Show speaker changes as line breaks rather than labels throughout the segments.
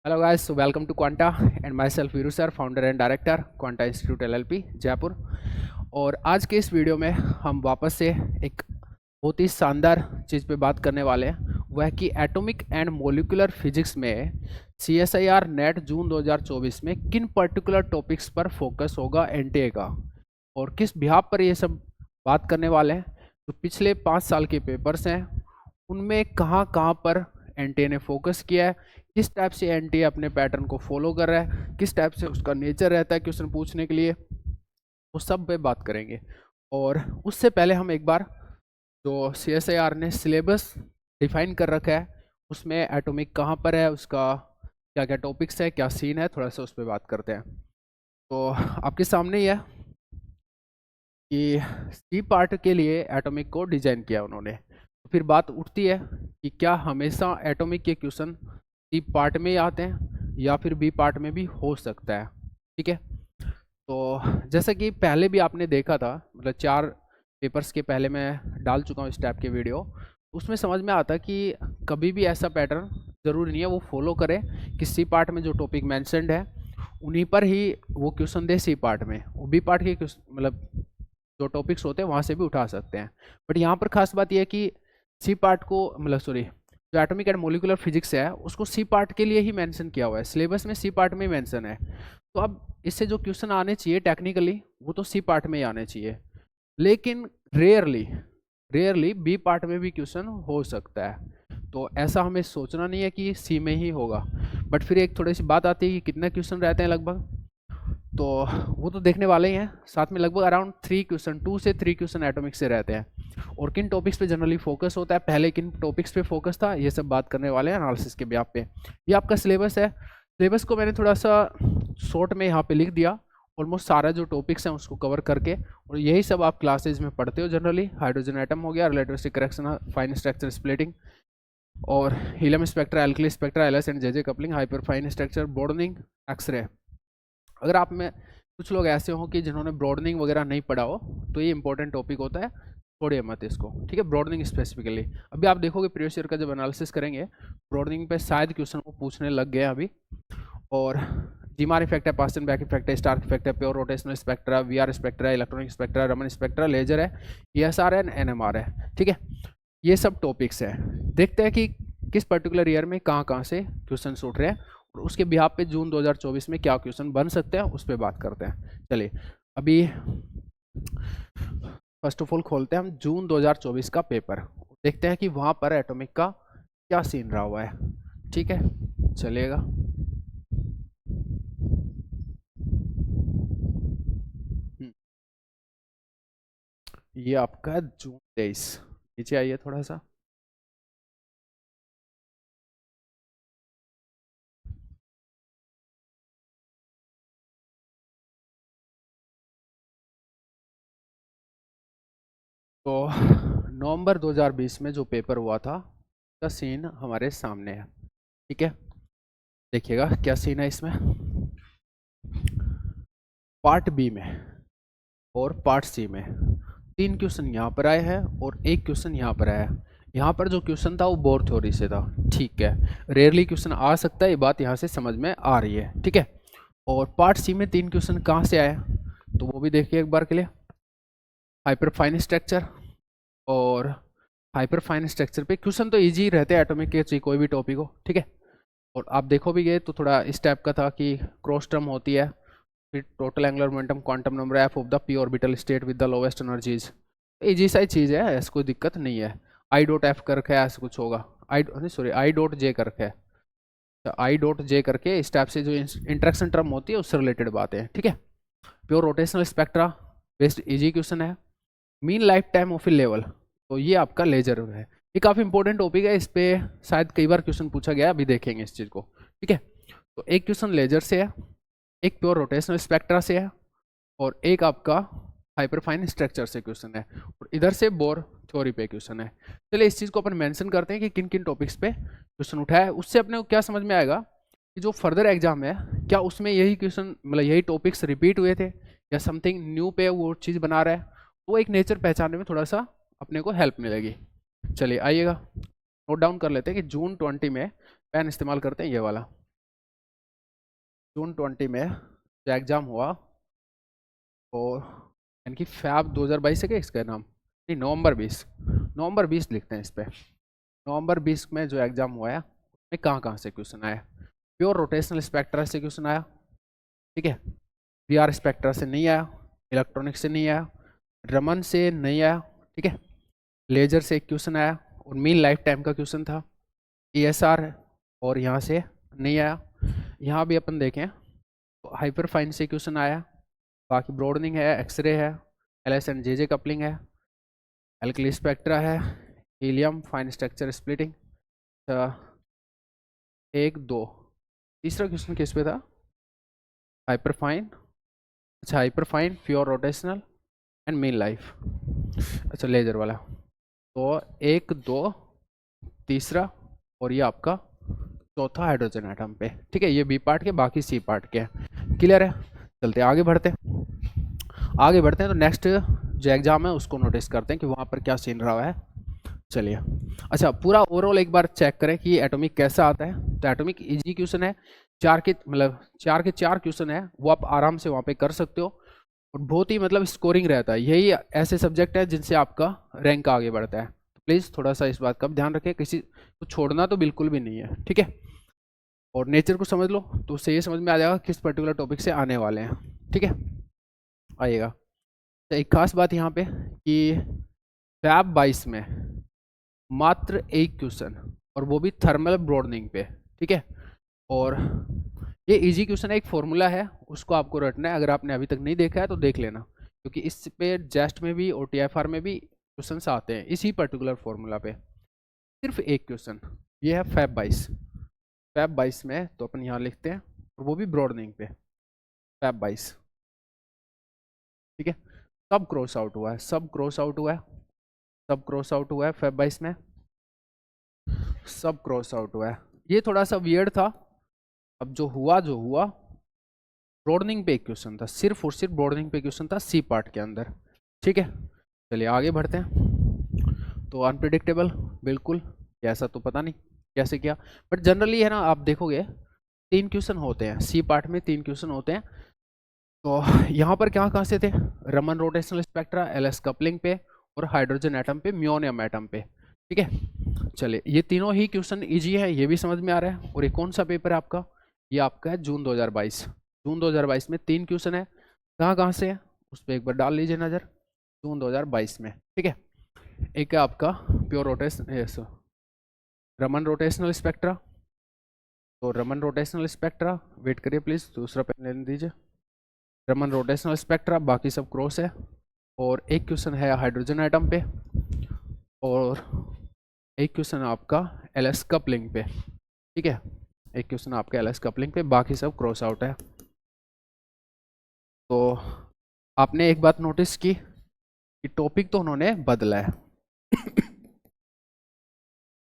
Hello guys, so welcome to Quanta and myself Veeru sir, founder and director quanta institute LLP Jaipur. और आज के इस video में हम वापस से एक बहुत ही शानदार चीज़ पे बात करने वाले हैं। वह है कि एटॉमिक एंड मोलिकुलर फिजिक्स में CSIR नेट जून 2024 में किन पर्टिकुलर टॉपिक्स पर फोकस होगा एनटीए का, और किस बिहाफ पर ये सब बात करने वाले हैं। तो पिछले 5 साल के पेपर्स हैं, उनमें कहाँ कहाँ पर एनटीए ने फोकस किया है, किस टाइप से एनटीए अपने पैटर्न को फॉलो कर रहा है, किस टाइप से उसका नेचर रहता है क्वेश्चन पूछने के लिए, उस सब पे बात करेंगे। और उससे पहले हम एक बार जो CSIR ने सिलेबस डिफाइन कर रखा है, उसमें एटॉमिक कहाँ पर है, उसका क्या क्या टॉपिक्स है, क्या सीन है, थोड़ा सा उस पर बात करते हैं। तो आपके सामने ही है कि सी पार्ट के लिए एटॉमिक को डिजाइन किया उन्होंने। तो फिर बात उठती है कि क्या हमेशा एटॉमिक के क्वेश्चन सी पार्ट में ही आते हैं या फिर बी पार्ट में भी हो सकता है। ठीक है, तो जैसा कि पहले भी आपने देखा था, मतलब 4 पेपर्स के पहले मैं डाल चुका हूँ इस टाइप के वीडियो, उसमें समझ में आता कि कभी भी ऐसा पैटर्न ज़रूरी नहीं है वो फॉलो करे कि सी पार्ट में जो टॉपिक मैंशनड है उन्हीं पर ही वो क्वेश्चन दे, सी पार्ट में वो बी पार्ट के मतलब जो टॉपिक्स होते हैं वहाँ से भी उठा सकते हैं। बट यहाँ पर खास बात यह है कि सी पार्ट को, मतलब सॉरी, जो एटॉमिक एंड मोलिकुलर फिजिक्स है उसको सी पार्ट के लिए ही मेंशन किया हुआ है, सिलेबस में सी पार्ट में ही मेंशन है। तो अब इससे जो क्वेश्चन आने चाहिए टेक्निकली वो तो सी पार्ट में ही आने चाहिए, लेकिन रेयरली रेयरली बी पार्ट में भी क्वेश्चन हो सकता है। तो ऐसा हमें सोचना नहीं है कि सी में ही होगा। बट फिर एक थोड़ी सी बात आती है कि कितने क्वेश्चन रहते हैं लगभग, तो वो तो देखने वाले ही हैं। साथ में लगभग अराउंड 3 क्वेश्चन, 2 से 3 क्वेश्चन एटॉमिक से रहते हैं। और किन टॉपिक्स पे जनरली फोकस होता है, पहले किन टॉपिक्स पे फोकस था, ये सब बात करने वाले हैं एनालिसिस के ब्याप पे। ये आपका सिलेबस है। सिलेबस को मैंने थोड़ा सा शॉर्ट में यहाँ पे लिख दिया, ऑलमोस्ट सारा जो टॉपिक्स हैं उसको कवर करके। और यही सब आप क्लासेज में पढ़ते हो जनरली। हाइड्रोजन एटम हो गया, relativistic correction, fine structure splitting, और helium spectra, alkali spectra, LS and JJ coupling, hyperfine structure, broadening, X-ray. अगर आप में कुछ लोग ऐसे हों कि जिन्होंने ब्रॉडनिंग वगैरह नहीं पढ़ा हो तो ये इंपॉर्टेंट टॉपिक होता है, छोड़िए मत इसको। ठीक है, ब्रॉडनिंग स्पेसिफिकली अभी आप देखोगे प्रीवियस ईयर का जब एनालिसिस करेंगे ब्रॉडनिंग पे शायद क्वेश्चन वो पूछने लग गए अभी। और जीमार इफेक्ट है, पास्टन बैक इफेक्ट है, स्टार्क इफेक्ट है, pure rotational spectra, VR spectra, electronic spectra, Raman spectra, laser है, ESR है, NMR है। ठीक है, ये सब टॉपिक्स हैं। देखते हैं कि किस पर्टिकुलर ईयर में कहाँ कहाँ से क्वेश्चन उठ रहे हैं और उसके बिहाफ पे जून 2024 में क्या क्वेश्चन बन सकते हैं उस पर बात करते हैं। चलिए अभी फर्स्ट ऑफ ऑल खोलते हैं हम जून 2024 का पेपर, देखते हैं कि वहाँ पर एटॉमिक का क्या सीन रहा हुआ है। ठीक है, चलिएगा। ये आपका जून 23, नीचे आइए थोड़ा सा। तो नवंबर 2020 में जो पेपर हुआ था का सीन हमारे सामने है। ठीक है, देखिएगा क्या सीन है इसमें। पार्ट बी में और पार्ट सी में 3 क्वेश्चन यहाँ पर आए हैं और 1 क्वेश्चन यहाँ पर आया है। यहाँ पर जो क्वेश्चन था वो बोर थ्योरी से था। ठीक है, रेयरली क्वेश्चन आ सकता है, ये बात यहाँ से समझ में आ रही है। ठीक है, और पार्ट सी में 3 क्वेश्चन कहाँ से आए तो वो भी देखिए एक बार के लिए। हाइपर फाइन स्ट्रक्चर, और हाइपर फाइन स्ट्रक्चर पे क्वेश्चन तो इजी रहते हैं एटॉमिक के, चाहे कोई भी टॉपिक हो। ठीक है, और आप देखो भी गए तो थोड़ा इस टाइप का था कि क्रॉस टर्म होती है, फिर total angular momentum, quantum number, F of the P orbital state with the lowest energies. Easy सा चीज़ है, ऐसी कोई दिक्कत नहीं है। आई डॉट एफ करके ऐसा कुछ होगा, आई नहीं सॉरी आई डॉट जे करके है, तो आई डॉट जे करके इस टाइप से जो इंट्रैक्शन टर्म होती है उससे रिलेटेड बातें हैं। ठीक है, pure rotational spectra based easy question है। Mean life time of a level, तो ये आपका लेजर है। ये काफ़ी इंपॉर्टेंट टॉपिक है, इस पर शायद कई बार क्वेश्चन पूछा गया है, अभी देखेंगे इस चीज़ को। ठीक है, तो एक क्वेश्चन लेजर से है, एक प्योर रोटेशनल स्पेक्ट्रा से है, और एक आपका हाइपरफाइन स्ट्रक्चर से क्वेश्चन है, और इधर से बोर थ्योरी पे क्वेश्चन है। चलिए इस चीज़ को अपन मेंशन करते हैं कि किन किन टॉपिक्स पे क्वेश्चन उठा है। उससे अपने को क्या समझ में आएगा कि जो फर्दर एग्जाम है क्या उसमें यही क्वेश्चन, मतलब यही टॉपिक्स रिपीट हुए थे या समथिंग न्यू पे वो चीज़ बना रहा है, वो एक नेचर पहचानने में थोड़ा सा अपने को हेल्प मिलेगी। चलिए आइएगा, नोट डाउन कर लेते हैं कि जून 20 में पेन इस्तेमाल करते हैं ये वाला। जून 20 में जो एग्ज़ाम हुआ, और यानी कि फैब 2022 है क्या इसका नाम, नहीं नवंबर 20 लिखते हैं इस पर। नवंबर 20 में जो एग्ज़ाम हुआ है उसमें कहाँ कहाँ से क्वेश्चन आया। प्योर रोटेशनल स्पेक्ट्रा से क्वेश्चन आया, ठीक है। वीआर स्पेक्ट्रा से नहीं आया, इलेक्ट्रॉनिक से नहीं आया, रमन से नहीं आया, ठीक है। लेजर से एक क्वेश्चन आया और मीन लाइफ टाइम का क्वेश्चन था। ESR और यहाँ से नहीं आया। यहाँ भी अपन देखें तो हाइपर फाइन से क्वेश्चन आया, बाकी ब्रॉडनिंग है, एक्सरे है, LS एंड JJ कपलिंग है, एल्कली स्पेक्ट्रा है, हीलियम, फाइन स्ट्रक्चर स्प्लिटिंग। 1 2 तीसरा क्वेश्चन किस पे था, हाइपर फाइन, अच्छा hyper fine, pure rotational and mean life, अच्छा लेजर वाला। तो 1 2 तीसरा और ये आपका चौथा हाइड्रोजन एटम पे, ठीक है। ये बी पार्ट के, बाकी सी पार्ट के। क्लियर है, चलते आगे बढ़ते हैं तो नेक्स्ट जो एग्जाम है उसको नोटिस करते हैं कि वहाँ पर क्या सीन रहा है। चलिए, अच्छा पूरा ओवरऑल एक बार चेक करें कि एटॉमिक कैसा आता है। तो एटॉमिक इजी क्वेश्चन है, 4 के 4 क्वेश्चन है, वो आप आराम से वहाँ पे कर सकते हो, और बहुत ही मतलब स्कोरिंग रहता है। यही ऐसे सब्जेक्ट है जिनसे आपका रैंक आगे बढ़ता है। तो प्लीज़ थोड़ा सा इस बात का ध्यान रखें, किसी को छोड़ना तो बिल्कुल भी नहीं है, ठीक है। और नेचर को समझ लो तो उससे ये समझ में आ जाएगा किस पर्टिकुलर टॉपिक से आने वाले हैं, ठीक है। आइएगा, तो एक खास बात यहाँ पे कि फैब 22 में मात्र एक क्वेश्चन, और वो भी थर्मल ब्रॉडनिंग पे, ठीक है। और ये इजी क्वेश्चन है, एक फॉर्मूला है, उसको आपको रटना है। अगर आपने अभी तक नहीं देखा है तो देख लेना, क्योंकि इस पे जेस्ट में भी और TFR में भी क्वेश्चंस आते हैं इसी पर्टिकुलर फॉर्मूला पे। सिर्फ एक क्वेश्चन, ये है फैब 22 में, तो अपन यहाँ लिखते हैं, और वो भी ब्रॉडनिंग पे, फैब 22, ठीक है। सब क्रॉस आउट हुआ है फैब 22 में, सब क्रॉस आउट हुआ है। ये थोड़ा सा वियर्ड था। अब जो हुआ ब्रॉडनिंग पे एक क्वेश्चन था, सिर्फ और सिर्फ ब्रॉडनिंग पे क्वेश्चन था सी पार्ट के अंदर, ठीक है। चलिए आगे बढ़ते हैं। तो अनप्रिडिक्टेबल बिल्कुल, कैसा तो पता नहीं कैसे किया, बट जनरली है ना, आप देखोगे 3 क्वेश्चन होते हैं सी पार्ट में, 3 क्वेश्चन होते हैं। तो यहाँ पर कहाँ से थे, Raman rotational spectra, LS coupling पे, और हाइड्रोजन एटम पे, म्योनियम एटम पे, ठीक है। चलिए, ये तीनों ही क्वेश्चन इजी है, ये भी समझ में आ रहा है। और ये कौन सा पेपर है आपका, ये आपका है जून 2022 में 3 क्वेश्चन है। कहाँ से है उस पर एक बार डाल लीजिए नज़र, जून 2022 में, ठीक है। एक है आपका pure rotation, Raman rotational spectra, तो रमन रोटेशनल स्पेक्ट्रा, वेट करिए प्लीज़, दूसरा पेन लेने दीजिए। रमन रोटेशनल स्पेक्ट्रा, बाकी सब क्रॉस है। और एक क्वेश्चन है हाइड्रोजन एटम पे, और एक क्वेश्चन आपका LS कपलिंग पे, ठीक है। एक क्वेश्चन आपका LS कपलिंग पे, बाकी सब क्रॉस आउट है। तो आपने एक बात नोटिस की कि टॉपिक तो उन्होंने बदला है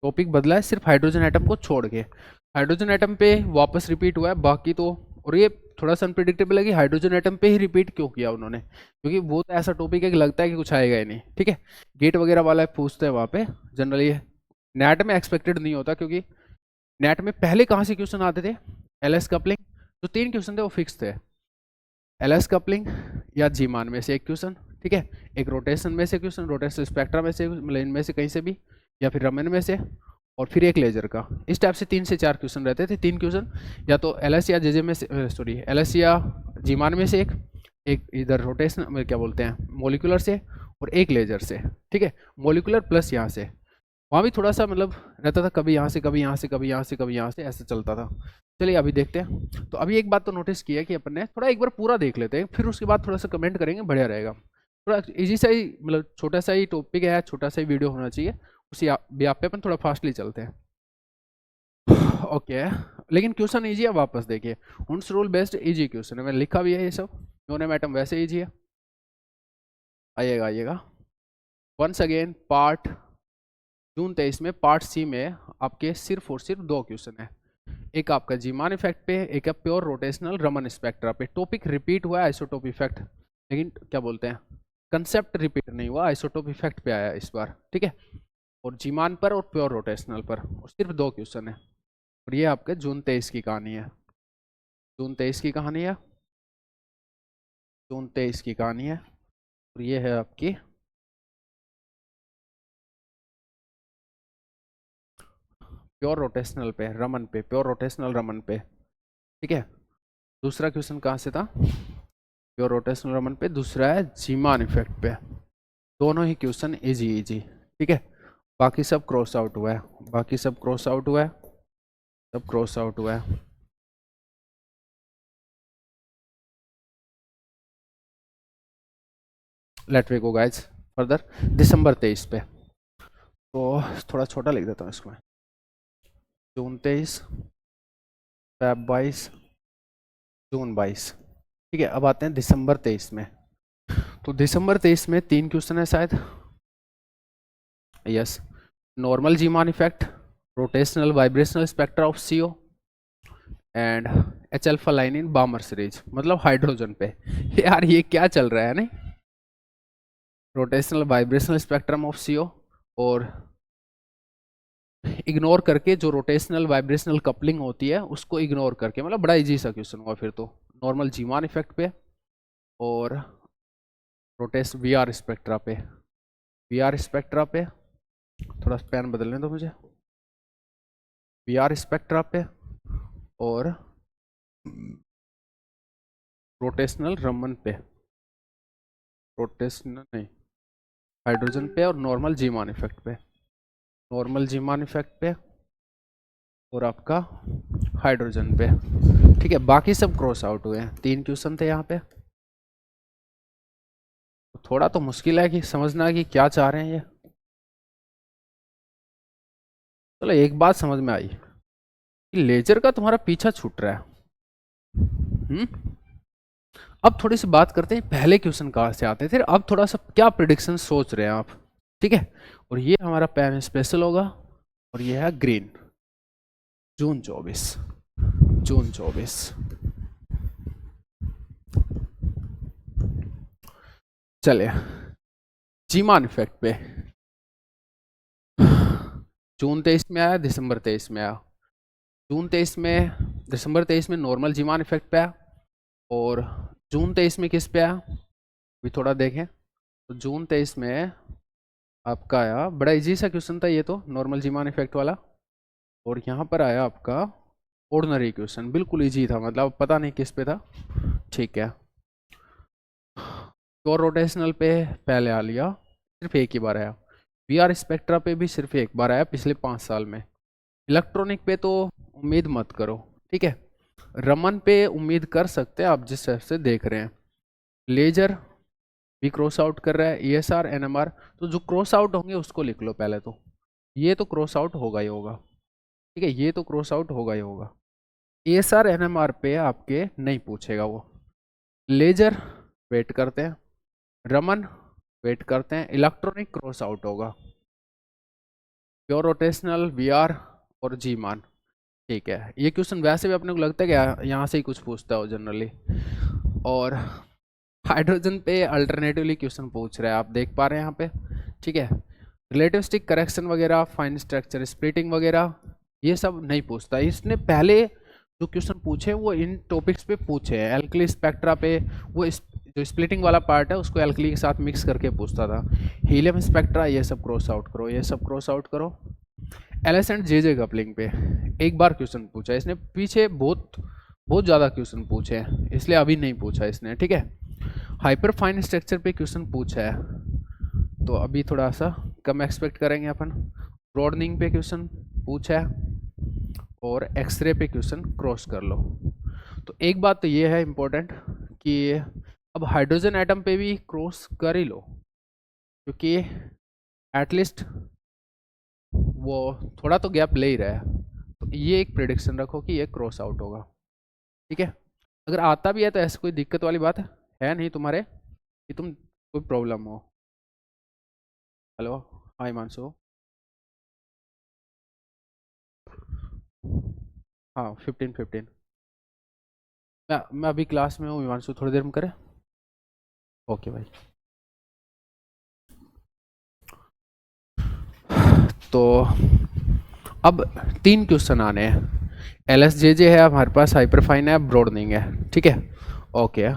टॉपिक बदला है सिर्फ हाइड्रोजन एटम को छोड़ के, हाइड्रोजन एटम पे वापस रिपीट हुआ है, बाकी तो। और ये थोड़ा सा अनप्रिडिक्टेबल है कि हाइड्रोजन एटम पे ही रिपीट क्यों किया उन्होंने, क्योंकि वो तो ऐसा टॉपिक है कि लगता है कि कुछ आएगा ही नहीं, ठीक है। गेट वगैरह वाला पूछते हैं वहाँ पे जनरली, नेट में एक्सपेक्टेड नहीं होता, क्योंकि नेट में पहले कहाँ से क्वेश्चन आते थे, LS कपलिंग, जो 3 क्वेश्चन थे वो फिक्स थे, LS कपलिंग या जीमान में से एक क्वेश्चन, ठीक है। एक रोटेशन में से क्वेश्चन, रोटेशन स्पेक्ट्रा में से, मतलब इनमें से कहीं से भी, या फिर रमन में से, और फिर एक लेजर का। इस टाइप से 3 से 4 क्वेश्चन रहते थे। 3 क्वेश्चन या तो LS या JJ में से, सॉरी LS या जीमान में से एक इधर रोटेशन में क्या बोलते हैं मोलिकुलर से, और एक लेजर से, ठीक है। मोलिकुलर प्लस यहाँ से, वहाँ भी थोड़ा सा मतलब रहता था, कभी यहाँ से, कभी यहाँ से, कभी यहाँ से, कभी यहाँ से, ऐसे चलता था। चलिए अभी देखते हैं। तो अभी एक बात तो नोटिस की है कि अपन ने थोड़ा एक बार पूरा देख लेते हैं, फिर उसके बाद थोड़ा सा कमेंट करेंगे, बढ़िया रहेगा। थोड़ा इजी सा ही, मतलब छोटा सा ही टॉपिक है, छोटा सा ही वीडियो होना चाहिए, उसी भी आप पे अपन थोड़ा फास्टली चलते हैं। ओके, लेकिन क्वेश्चन ईजी है, वापस देखिए, हुंस रूल बेस्ड इजी क्वेश्चन है, मैंने लिखा भी है ये सब, म्योनियम एटम वैसे इजी है। आइएगा वंस अगेन, पार्ट जून 23 में पार्ट सी में आपके सिर्फ और सिर्फ 2 क्वेश्चन है। एक आपका जीमान इफेक्ट पे, एक है प्योर रोटेशनल रमन स्पेक्ट्रा पे। टॉपिक रिपीट हुआ है आइसोटोप इफेक्ट, लेकिन क्या बोलते हैं कंसेप्ट रिपीट नहीं हुआ, आइसोटोप इफेक्ट पे आया इस बार, ठीक है। और जीमान पर और प्योर रोटेशनल पर, और सिर्फ 2 क्वेश्चन है। और ये आपके जून 23 की कहानी है। जून 23 की कहानी है, जून 23 की कहानी है। और ये है आपकी प्योर रोटेशनल पे, रमन पे, प्योर रोटेशनल रमन पे। ठीक है, दूसरा क्वेश्चन कहाँ से था? प्योर रोटेशनल रमन पे। दूसरा है जीमान इफेक्ट पे। दोनों ही क्वेश्चन इजी इजी। ठीक है, बाकी सब क्रॉस आउट हुआ है, बाकी सब क्रॉस आउट हुआ है, सब क्रॉस आउट हुआ है। Let we go guys further. December 23 पे, तो थोड़ा छोटा लिख देता हूँ इसको मैं। जून 23, फेब 22, जून 22। ठीक है, अब आते हैं दिसंबर 23 में। तो दिसंबर 23 में 3 क्वेश्चन है शायद। Yes, normal Zeeman effect, rotational vibrational spectra of CO and H alpha line in बामर series, मतलब हाइड्रोजन पे। यार ये क्या चल रहा है नहीं, rotational vibrational spectrum of CO और इग्नोर करके जो रोटेशनल वाइब्रेशनल कपलिंग होती है उसको इग्नोर करके, मतलब बड़ा इजी सा क्वेश्चन हुआ फिर तो। नॉर्मल जीमान इफेक्ट पे और रोटेश VR स्पेक्ट्रा पे, VR स्पेक्ट्रा पे, थोड़ा पेन बदलने दो मुझे, VR स्पेक्ट्रा पे और रोटेशनल रमन पे, रोटेशनल नहीं, हाइड्रोजन पे और नॉर्मल जीमान इफेक्ट पे, नॉर्मल जीमान इफेक्ट पे और आपका हाइड्रोजन पे। ठीक है, बाकी सब क्रॉस आउट हुए हैं। 3 क्वेश्चन थे यहाँ पे, थोड़ा तो मुश्किल है कि समझना कि क्या चाह रहे हैं ये। चलो एक बात समझ में आई कि लेजर का तुम्हारा पीछा छूट रहा है। अब थोड़ी सी बात करते हैं पहले क्वेश्चन कहाँ से आते थे, अब थोड़ा सा क्या प्रिडिक्शन सोच रहे हैं आप। ठीक है, और ये हमारा पेन स्पेशल होगा और ये है ग्रीन। जून 24, जून 24। चलिए जीमान इफेक्ट पे, जून 23 में आया, दिसंबर 23 में आया। जून 23 में, दिसंबर 23 में नॉर्मल जीमान इफेक्ट पे आया और जून 23 में किस पे आया भी थोड़ा देखें। तो जून 23 में आपका आया, बड़ा इजी सा क्वेश्चन था ये तो, नॉर्मल जीमान इफेक्ट वाला। और यहाँ पर आया आपका ऑर्डिनरी क्वेश्चन, बिल्कुल इजी था, मतलब पता नहीं किस पे था। ठीक है, प्योर रोटेशनल पे पहले आ लिया, सिर्फ एक ही बार आया। VR स्पेक्ट्रा पे भी सिर्फ एक बार आया पिछले 5 साल में। इलेक्ट्रॉनिक पे तो उम्मीद मत करो। ठीक है, रमन पे उम्मीद कर सकते हैं आप जिस तरह से देख रहे हैं। लेजर भी क्रॉस आउट कर रहा है, ESR NMR, तो जो क्रॉस आउट होंगे उसको लिख लो पहले तो। ये तो क्रॉस आउट होगा ही होगा। ठीक है, ये तो क्रॉस आउट होगा ही होगा। ESR NMR पे आपके नहीं पूछेगा वो। लेजर वेट करते हैं, रमन वेट करते हैं, इलेक्ट्रॉनिक क्रॉस आउट होगा, प्योर रोटेशनल VR और जी मान। ठीक है, ये क्वेश्चन वैसे भी अपने को लगता है कि यहाँ से ही कुछ पूछता हो जनरली। और हाइड्रोजन पे अल्टरनेटिवली क्वेश्चन पूछ रहा है, आप देख पा रहे हैं यहाँ पे। ठीक है, रिलेटिविस्टिक करेक्शन वगैरह, फाइन स्ट्रक्चर स्प्लिटिंग वगैरह ये सब नहीं पूछता। इसने पहले जो क्वेश्चन पूछे वो इन टॉपिक्स पे पूछे हैं। एल्कली स्पेक्ट्रा पे वो जो स्प्लिटिंग वाला पार्ट है उसको एल्कली के साथ मिक्स करके पूछता था। हीलियम स्पेक्ट्रा ये सब क्रॉस आउट करो, ये सब क्रॉस आउट करो। LS एंड JJ कपलिंग पे एक बार क्वेश्चन पूछा इसने, पीछे बहुत बहुत ज़्यादा क्वेश्चन पूछे हैं इसलिए अभी नहीं पूछा इसने। ठीक है, हाइपर फाइन स्ट्रक्चर पे क्वेश्चन पूछा है तो अभी थोड़ा सा कम एक्सपेक्ट करेंगे अपन। ब्रॉडनिंग पे क्वेश्चन पूछा है और एक्सरे पे क्वेश्चन क्रॉस कर लो। तो एक बात तो ये है इम्पोर्टेंट कि अब हाइड्रोजन एटम पे भी क्रॉस कर ही लो, क्योंकि एटलीस्ट वो थोड़ा तो गैप ले ही रहा है। तो ये एक प्रिडिक्शन रखो कि ये क्रॉस आउट होगा। ठीक है, अगर आता भी है तो ऐसी कोई दिक्कत वाली बात है नहीं तुम्हारे कि तुम कोई प्रॉब्लम हो। हेलो, हाय मानसो। हाँ 15-15। मैं अभी क्लास में हूँ हिमांशु, थोड़ी देर में करें। ओके भाई। तो अब 3 क्वेश्चन आने हैं। LSJJ है हमारे पास, हाइपरफाइन है, ब्रॉडनिंग है, ठीक है, ओके।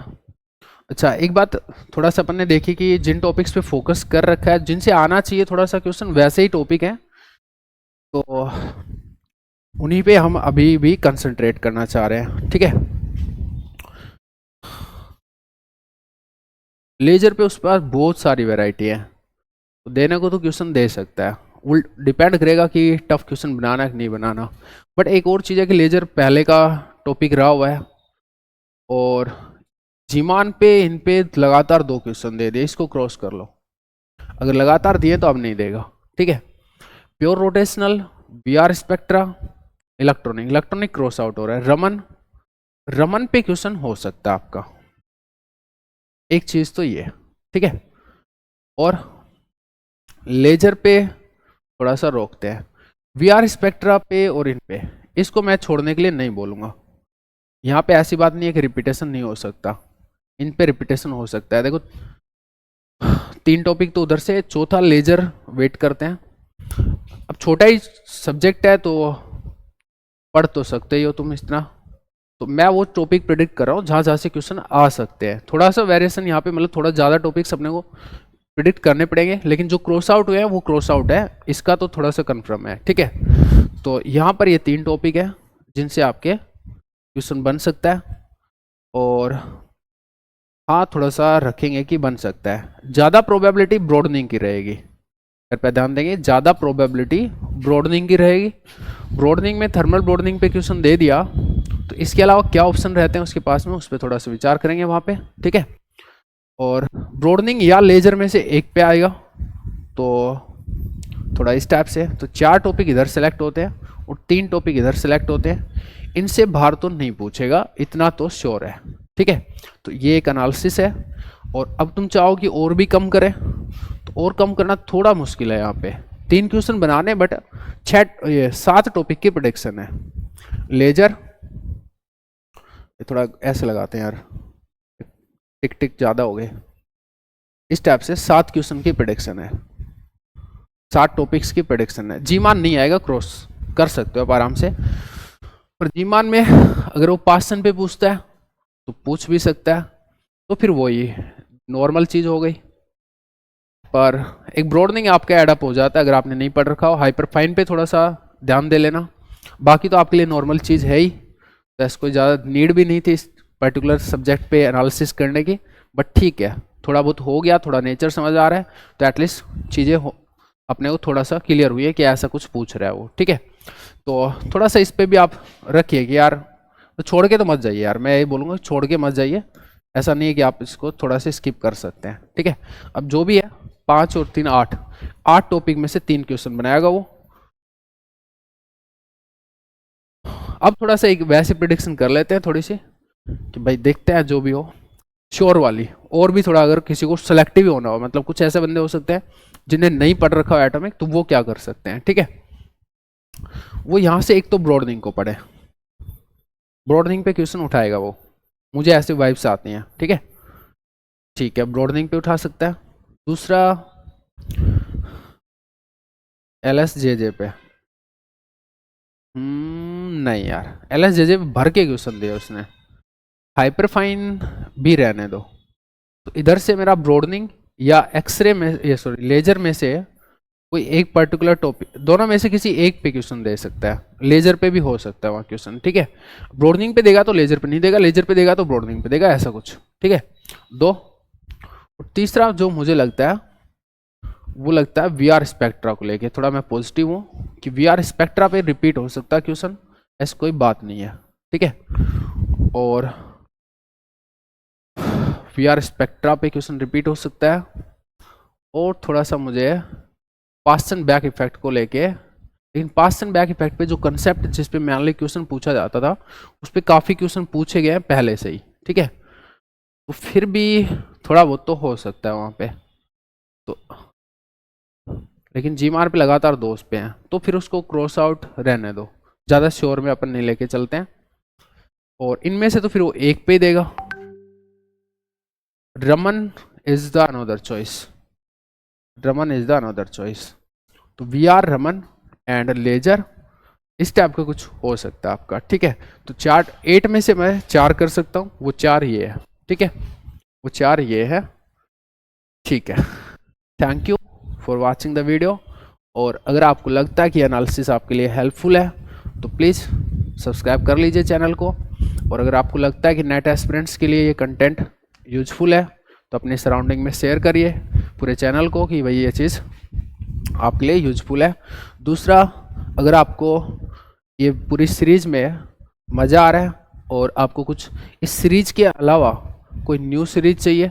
अच्छा एक बात थोड़ा सा अपन ने देखी कि जिन टॉपिक्स पे फोकस कर रखा है, जिनसे आना चाहिए थोड़ा सा क्वेश्चन, वैसे ही टॉपिक है, तो उन्हीं पे हम अभी भी कंसंट्रेट करना चाह रहे हैं, ठीक है। लेजर पे उस पास बहुत सारी वैरायटी है, तो देने को तो क्वेश्चन दे सकता है, उल्ट डिपेंड करेगा कि टफ क्वेश्चन बनाना है कि नहीं बनाना। बट एक और चीज़ है कि लेजर पहले का टॉपिक रहा हुआ है, और जीमान पे इन पे लगातार 2 क्वेश्चन दे दिए, इसको क्रॉस कर लो, अगर लगातार दिए तो अब नहीं देगा, ठीक है। Pure rotational, BR spectra, electronic, electronic cross out हो रहा है। रमन, रमन पे क्वेश्चन हो सकता है आपका, एक चीज तो ये, ठीक है। और लेजर पे थोड़ा सा रोकते हैं, वीआर स्पेक्ट्रा पे और इन पे, इसको मैं छोड़ने के लिए नहीं बोलूंगा। यहाँ पे ऐसी बात नहीं है कि रिपीटेशन नहीं हो सकता, इन पे रिपीटेशन हो सकता है। देखो 3 टॉपिक तो उधर से, चौथा लेजर वेट करते हैं। अब छोटा ही सब्जेक्ट है तो पढ़ तो सकते ही हो तुम इतना, तो मैं वो टॉपिक प्रिडिक्ट कर रहा हूँ जहाँ से क्वेश्चन आ सकते हैं। थोड़ा सा वेरिएशन यहाँ पे, मतलब थोड़ा ज़्यादा टॉपिक्स अपने को प्रिडिक्ट करने पड़ेंगे, लेकिन जो क्रॉस आउट हुए हैं वो क्रॉस आउट है, इसका तो थोड़ा सा कन्फर्म है, ठीक है। तो यहाँ पर ये 3 टॉपिक है जिनसे आपके क्वेश्चन बन सकता है, और हाँ थोड़ा सा रखेंगे कि बन सकता है। ज़्यादा प्रोबेबिलिटी ब्रॉडनिंग की रहेगी, पे ध्यान देंगे, ज़्यादा प्रोबेबिलिटी ब्रॉडनिंग की रहेगी। ब्रॉडनिंग में थर्मल ब्रॉडनिंग पे क्वेश्चन दे दिया, तो इसके अलावा क्या ऑप्शन रहते हैं उसके पास में, उस पर थोड़ा सा विचार करेंगे वहाँ पे, ठीक है। और ब्रॉडनिंग या लेजर में से एक पे आएगा, तो थोड़ा इस टाइप से, तो 4 टॉपिक इधर सेलेक्ट होते हैं और 3 टॉपिक इधर सेलेक्ट होते हैं। इनसे बाहर तो नहीं पूछेगा, इतना तो श्योर है, ठीक है। तो ये एक एनालिसिस है। और अब तुम चाहो कि और भी कम करें, तो और कम करना थोड़ा मुश्किल है। यहाँ पे 3 क्वेश्चन बनाने, बट 7 टॉपिक की प्रेडिक्शन है। लेजर, ये थोड़ा ऐसे लगाते हैं यार, टिक टिक ज़्यादा हो गए, इस टाइप से 7 क्वेश्चन की प्रेडिक्शन है, 7 टॉपिक्स की प्रेडिक्शन है। जीमान नहीं आएगा, क्रॉस कर सकते हो आप आराम से, पर जीमान में अगर वो पासन पे पूछता है तो पूछ भी सकता है, तो फिर वही नॉर्मल चीज़ हो गई। पर एक ब्रॉडनिंग आपका एडअप हो जाता है अगर आपने नहीं पढ़ रखा हो। हाइपरफाइन पे थोड़ा सा ध्यान दे लेना, बाकी तो आपके लिए नॉर्मल चीज़ है ही, तो ऐसा कोई ज़्यादा नीड भी नहीं थी इस पर्टिकुलर सब्जेक्ट पे एनालिसिस करने की। बट ठीक है, थोड़ा बहुत हो गया, थोड़ा नेचर समझ आ रहा है, तो एटलीस्ट चीज़ें अपने को थोड़ा सा क्लियर हुई है कि ऐसा कुछ पूछ रहा है वो, ठीक है। तो थोड़ा सा इस पर भी आप रखिए कि यार, तो छोड़ के तो मत जाइए यार, मैं यही बोलूँगा, छोड़ के मत जाइए। ऐसा नहीं है कि आप इसको थोड़ा सा स्किप कर सकते हैं, ठीक है। अब जो भी है 5 और 3 8 टॉपिक में से 3 क्वेश्चन बनाएगा वो। अब थोड़ा सा एक वैसे प्रिडिक्शन कर लेते हैं थोड़ी सी, कि भाई देखते हैं जो भी हो, श्योर वाली। और भी थोड़ा अगर किसी को सेलेक्टिव होना हो, मतलब कुछ ऐसे बंदे हो सकते हैं जिन्हें नहीं पढ़ रखा हो एटॉमिक, तो वो क्या कर सकते हैं, ठीक है। वो यहाँ से एक तो ब्रॉडनिंग को पढ़े, ब्रॉडनिंग पे क्वेश्चन उठाएगा वो, मुझे ऐसे वाइब्स आती हैं, ठीक है। ठीक है, ब्रॉडनिंग पे उठा सकता है। दूसरा LSJJ पे, नहीं यार, LSJJ पे भर के क्वेश्चन दिया उसने, हाइपरफाइन भी रहने दो। तो इधर से मेरा ब्रॉडनिंग या एक्सरे में, ये सॉरी लेजर में से कोई एक पर्टिकुलर टॉपिक, दोनों में से किसी एक पे क्वेश्चन दे सकता है। लेजर पे भी हो सकता है वहाँ क्वेश्चन, ठीक है। ब्रॉडनिंग पे देगा तो लेजर पे नहीं देगा, लेजर पे देगा तो ब्रॉडनिंग पे देगा, ऐसा कुछ, ठीक है। 2, और तीसरा जो मुझे लगता है वो लगता है वीआर स्पेक्ट्रा को लेके, थोड़ा मैं पॉजिटिव हूँ कि वीआर स्पेक्ट्रा पे रिपीट हो सकता है क्वेश्चन, ऐसी कोई बात नहीं है, ठीक है। और वीआर स्पेक्ट्रा पे क्वेश्चन रिपीट हो सकता है। और थोड़ा सा मुझे पास्टन बैक इफेक्ट को लेके, लेकिन पास्टन बैक इफेक्ट पे जो कंसेप्ट जिस पे मैनली क्वेश्चन पूछा जाता था, उस पर काफ़ी क्वेश्चन पूछे गए हैं पहले से ही, ठीक है। तो फिर भी थोड़ा बहुत तो हो सकता है वहाँ पे, तो लेकिन जीमार पे लगातार 2 पे हैं, तो फिर उसको क्रॉस आउट रहने दो, ज़्यादा श्योर में अपन नहीं लेके चलते हैं। और इनमें से तो फिर वो एक पे देगा। Raman is the another choice, Raman is the another choice. तो we are Raman and laser इस टाइप का कुछ हो सकता है आपका, ठीक है। तो चार 8 में से मैं 4 कर सकता हूँ, वो 4 ये है, ठीक है, वो 4 ये है, ठीक है। Thank you for watching the video. और अगर आपको लगता है कि एनालिसिस आपके लिए हेल्पफुल है तो प्लीज़ सब्सक्राइब कर लीजिए चैनल को। और अगर आपको लगता है कि नेट एस्पिरेंट्स के लिए ये कंटेंट यूजफुल है तो अपने सराउंडिंग में शेयर करिए पूरे चैनल को कि भाई ये चीज़ आपके लिए यूजफुल है। दूसरा, अगर आपको ये पूरी सीरीज़ में मज़ा आ रहा है और आपको कुछ इस सीरीज़ के अलावा कोई न्यू सीरीज़ चाहिए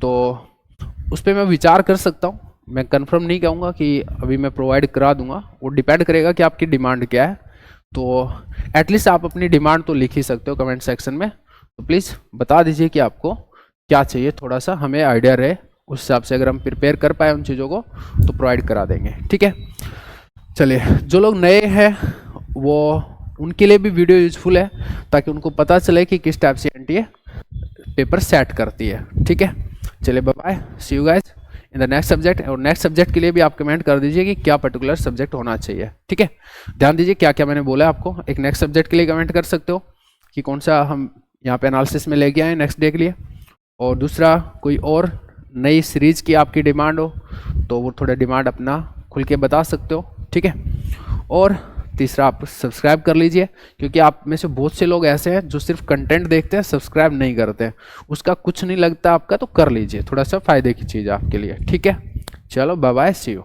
तो उस पर मैं विचार कर सकता हूँ। मैं कंफर्म नहीं कहूँगा कि अभी मैं प्रोवाइड करा दूंगा, वो डिपेंड करेगा कि आपकी डिमांड क्या है। तो एटलीस्ट आप अपनी डिमांड तो लिख ही सकते हो कमेंट सेक्शन में, तो प्लीज़ बता दीजिए कि आपको क्या चाहिए, थोड़ा सा हमें आइडिया रहे, उस हिसाब से अगर हम प्रिपेयर कर पाए उन चीज़ों को तो प्रोवाइड करा देंगे, ठीक है। चलिए, जो लोग नए हैं वो उनके लिए भी वीडियो यूजफुल है ताकि उनको पता चले कि किस टाइप से एनटीए पेपर सेट करती है, ठीक है। चलिए bye bye, see you guys in the next subject. और नेक्स्ट सब्जेक्ट के लिए भी आप कमेंट कर दीजिए कि क्या पर्टिकुलर सब्जेक्ट होना चाहिए, ठीक है। ध्यान दीजिए क्या क्या मैंने बोला आपको। एक नेक्स्ट सब्जेक्ट के लिए कमेंट कर सकते हो कि कौन सा हम यहाँ पे एनालिसिस में लेके आए नेक्स्ट डे के लिए। और दूसरा, कोई और नई सीरीज की आपकी डिमांड हो तो वो थोड़ा डिमांड अपना खुल के बता सकते हो, ठीक है। और तीसरा, आप सब्सक्राइब कर लीजिए क्योंकि आप में से बहुत से लोग ऐसे हैं जो सिर्फ कंटेंट देखते हैं, सब्सक्राइब नहीं करते हैं। उसका कुछ नहीं लगता आपका, तो कर लीजिए, थोड़ा सा फायदे की चीज़ आपके लिए, ठीक है। चलो बाय बाय, सी यू।